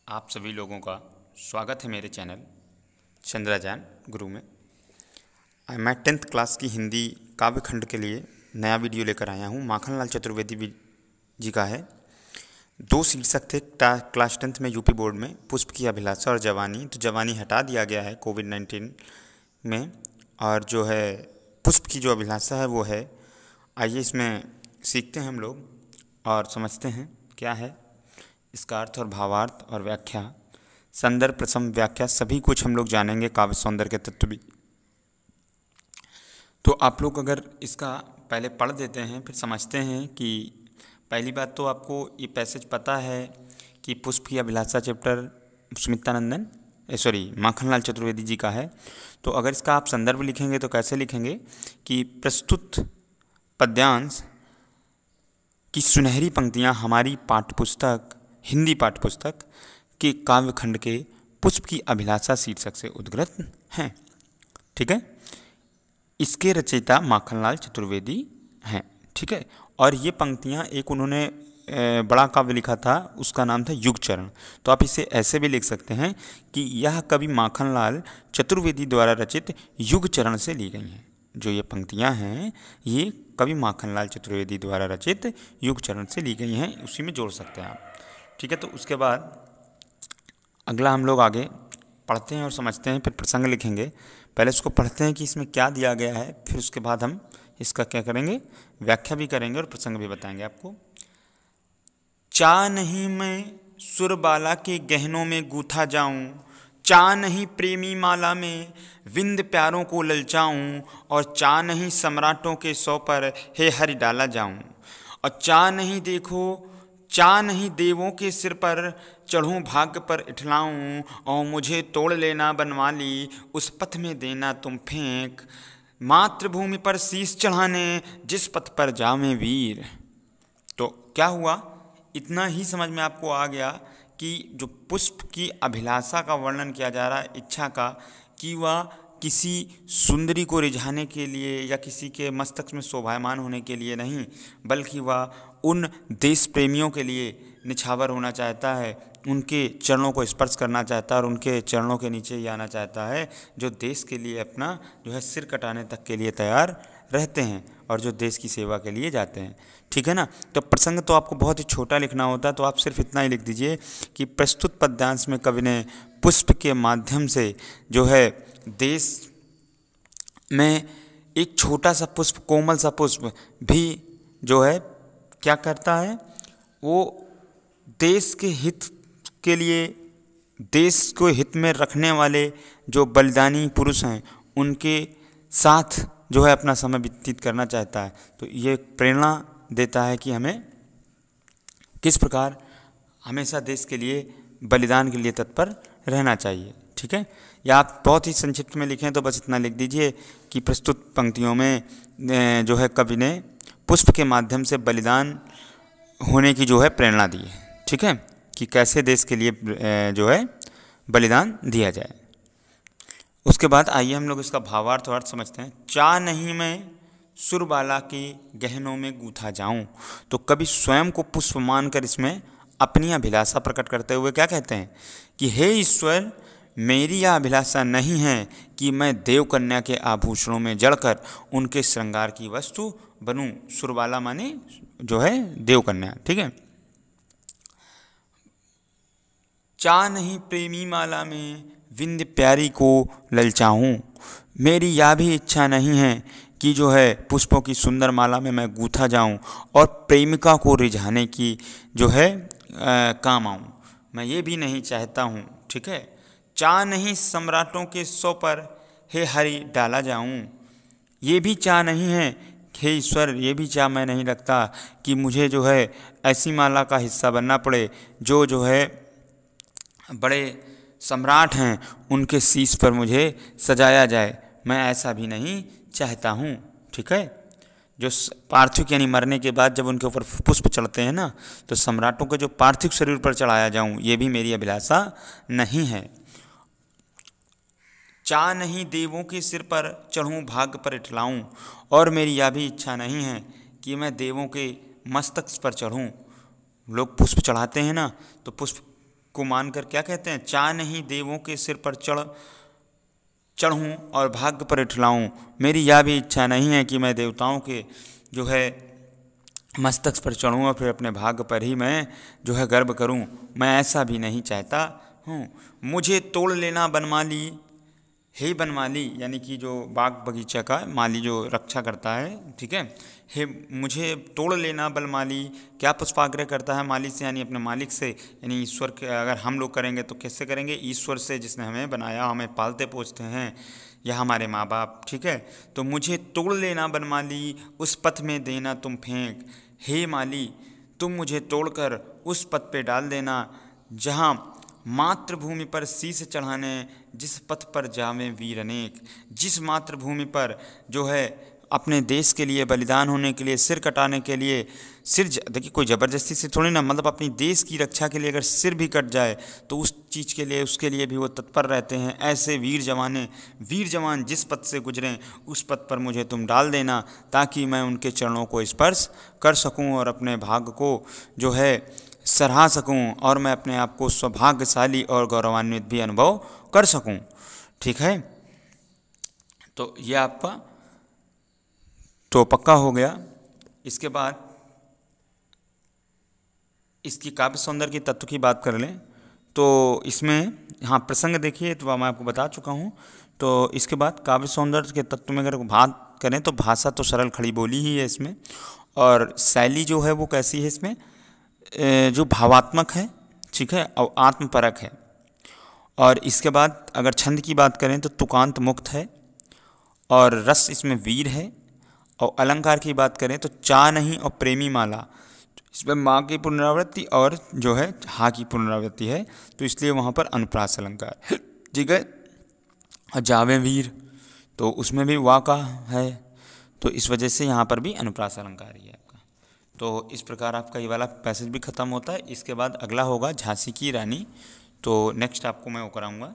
आप सभी लोगों का स्वागत है मेरे चैनल चंद्राजान गुरु में। मैं 10th क्लास की हिंदी काव्य खंड के लिए नया वीडियो लेकर आया हूँ। माखनलाल चतुर्वेदी जी का है। दो शीर्षक थे क्लास 10th में यूपी बोर्ड में, पुष्प की अभिलाषा और जवानी। तो जवानी हटा दिया गया है कोविड-19 में, और जो है पुष्प की जो अभिलाषा है वो है। आइए इसमें सीखते हैं हम लोग और समझते हैं क्या है इसका अर्थ और भावार्थ और व्याख्या, संदर्भ, प्रसंग, व्याख्या सभी कुछ हम लोग जानेंगे। काव्य सौंदर्य के तत्व भी। तो आप लोग अगर इसका पहले पढ़ देते हैं फिर समझते हैं कि पहली बात तो आपको ये पैसेज पता है कि पुष्प की अभिलाषा चैप्टर माखनलाल चतुर्वेदी जी का है। तो अगर इसका आप संदर्भ लिखेंगे तो कैसे लिखेंगे कि प्रस्तुत पद्यांश की सुनहरी पंक्तियाँ हमारी पाठ्यपुस्तक, हिंदी पाठ्यपुस्तक के काव्य खंड के पुष्प की अभिलाषा शीर्षक से उद्गृत हैं। ठीक है, इसके रचयिता माखनलाल चतुर्वेदी हैं। ठीक है, और ये पंक्तियाँ एक उन्होंने बड़ा काव्य लिखा था, उसका नाम था युगचरण। तो आप इसे ऐसे भी लिख सकते हैं कि यह कवि माखनलाल चतुर्वेदी द्वारा रचित युगचरण से ली गई हैं। जो ये पंक्तियाँ हैं ये कवि माखनलाल चतुर्वेदी द्वारा रचित युगचरण से ली गई हैं, उसी में जोड़ सकते हैं आप। ठीक है, तो उसके बाद अगला हम लोग आगे पढ़ते हैं और समझते हैं, फिर प्रसंग लिखेंगे। पहले इसको पढ़ते हैं कि इसमें क्या दिया गया है, फिर उसके बाद हम इसका क्या करेंगे, व्याख्या भी करेंगे और प्रसंग भी बताएंगे आपको। चा नहीं मैं सुरबाला के गहनों में गूथा जाऊं, चा नहीं प्रेमी माला में विंद प्यारों को ललचाऊं, और चा नहीं सम्राटों के सौ पर हे हरि डाला जाऊं, और चा नहीं देखो, चा नहीं देवों के सिर पर चढ़ूं भाग्य पर इठलाऊं, और मुझे तोड़ लेना बनवाली उस पथ में देना तुम फेंक, मातृभूमि पर शीश चढ़ाने जिस पथ पर जावें वीर। तो क्या हुआ, इतना ही समझ में आपको आ गया कि जो पुष्प की अभिलाषा का वर्णन किया जा रहा है, इच्छा का, कि वह किसी सुंदरी को रिझाने के लिए या किसी के मस्तक में शोभायमान होने के लिए नहीं, बल्कि वह उन देश प्रेमियों के लिए निछावर होना चाहता है, उनके चरणों को स्पर्श करना चाहता है और उनके चरणों के नीचे ही आना चाहता है, जो देश के लिए अपना जो है सिर कटाने तक के लिए तैयार रहते हैं और जो देश की सेवा के लिए जाते हैं। ठीक है ना। तो प्रसंग तो आपको बहुत ही छोटा लिखना होता है, तो आप सिर्फ इतना ही लिख दीजिए कि प्रस्तुत पद्यांश में कवि ने पुष्प के माध्यम से जो है देश में एक छोटा सा पुष्प, कोमल सा पुष्प भी जो है क्या करता है, वो देश के हित के लिए, देश को हित में रखने वाले जो बलिदानी पुरुष हैं उनके साथ जो है अपना समय व्यतीत करना चाहता है। तो ये प्रेरणा देता है कि हमें किस प्रकार हमेशा देश के लिए, बलिदान के लिए तत्पर रहना चाहिए। ठीक है, या आप बहुत ही संक्षिप्त में लिखें तो बस इतना लिख दीजिए कि प्रस्तुत पंक्तियों में जो है कवि ने पुष्प के माध्यम से बलिदान होने की जो है प्रेरणा दी है। ठीक है, कि कैसे देश के लिए जो है बलिदान दिया जाए। उसके बाद आइए हम लोग इसका भावार्थ और अर्थ समझते हैं। चा नहीं मैं सुरबाला के गहनों में गूथा जाऊं, तो कवि स्वयं को पुष्प मानकर इसमें अपनी अभिलाषा प्रकट करते हुए क्या कहते हैं कि हे ईश्वर, मेरी यह अभिलाषा नहीं है कि मैं देव कन्या के आभूषणों में जड़कर उनके श्रृंगार की वस्तु बनूं। सुरबाला माने जो है देव कन्या। ठीक है, चा नहीं प्रेमी माला में विंध्य प्यारी को ललचाऊं, मेरी यह भी इच्छा नहीं है कि जो है पुष्पों की सुंदर माला में मैं गूथा जाऊं और प्रेमिका को रिझाने की जो है काम आऊं, मैं ये भी नहीं चाहता हूं। ठीक है, चा नहीं सम्राटों के सौ पर हे हरि डाला जाऊं, ये भी चाह नहीं है हे ईश्वर, ये भी चाह मैं नहीं रखता कि मुझे जो है ऐसी माला का हिस्सा बनना पड़े जो है बड़े सम्राट हैं उनके शीश पर मुझे सजाया जाए, मैं ऐसा भी नहीं चाहता हूँ। ठीक है, जो पार्थिव यानी मरने के बाद जब उनके ऊपर पुष्प चढ़ते हैं ना, तो सम्राटों के जो पार्थिव शरीर पर चढ़ाया जाऊँ, ये भी मेरी अभिलाषा नहीं है। चा नहीं देवों के सिर पर चढ़ूं भाग्य पर इठलाऊं, और मेरी यह भी इच्छा नहीं है कि मैं देवों के मस्तक पर चढ़ूं। लोग पुष्प चढ़ाते हैं ना, तो पुष्प को मानकर क्या कहते हैं, चा नहीं देवों के सिर पर चढ़ूं और भाग्य पर इठलाऊं। मेरी यह भी इच्छा नहीं है कि मैं देवताओं के जो है मस्तक पर चढ़ूं और फिर अपने भाग्य पर ही मैं जो है गर्व करूं। मैं ऐसा भी नहीं चाहता हूँ। मुझे तोड़ लेना बनमाली, हे बनमाली, यानी कि जो बाग बगीचा का माली जो रक्षा करता है, ठीक है, हे मुझे तोड़ लेना बलमाली। क्या पुष्पाग्रह करता है माली से, यानी अपने मालिक से, यानी ईश्वर के। अगर हम लोग करेंगे तो कैसे करेंगे, ईश्वर से जिसने हमें बनाया, हमें पालते पोसते हैं, या हमारे माँ बाप, ठीक है। तो मुझे तोड़ लेना बनमाली, उस पथ में देना तुम फेंक। हे माली, तुम मुझे तोड़कर उस पथ पे डाल देना जहाँ मातृभूमि पर शीश चढ़ाने जिस पथ पर जावें वीर अनेक। जिस मातृभूमि पर जो है अपने देश के लिए बलिदान होने के लिए, सिर कटाने के लिए, देखिए कोई ज़बरदस्ती से थोड़ी ना, मतलब अपनी देश की रक्षा के लिए अगर सिर भी कट जाए तो उस चीज़ के लिए, उसके लिए भी वो तत्पर रहते हैं। ऐसे वीर जवान जिस पथ से गुजरें उस पथ पर मुझे तुम डाल देना, ताकि मैं उनके चरणों को स्पर्श कर सकूं और अपने भाग्य को जो है सराहा सकूं, और मैं अपने आप को सौभाग्यशाली और गौरवान्वित भी अनुभव कर सकूं। ठीक है, तो ये आपका तो पक्का हो गया। इसके बाद इसकी काव्य सौंदर्य के तत्व की बात कर लें तो इसमें, हाँ प्रसंग देखिए तो मैं आपको बता चुका हूँ। तो इसके बाद काव्य सौंदर्य के तत्व में अगर बात करें तो भाषा तो सरल खड़ी बोली ही है इसमें, और शैली जो है वो कैसी है इसमें, जो भावात्मक है, ठीक है, और आत्मपरक है। और इसके बाद अगर छंद की बात करें तो तुकांत मुक्त है, और रस इसमें वीर है। और अलंकार की बात करें तो चा नहीं और प्रेमी माला, इसमें माँ की पुनरावृत्ति और जो है हा की पुनरावृत्ति है, तो इसलिए वहाँ पर अनुप्रास अलंकार, ठीक है। और जावे वीर तो उसमें भी वा का है, तो इस वजह से यहाँ पर भी अनुप्रास अलंकार ही है आपका। तो इस प्रकार आपका ये वाला पैसेज भी ख़त्म होता है। इसके बाद अगला होगा झांसी की रानी, तो नेक्स्ट आपको मैं वो कराऊँगा।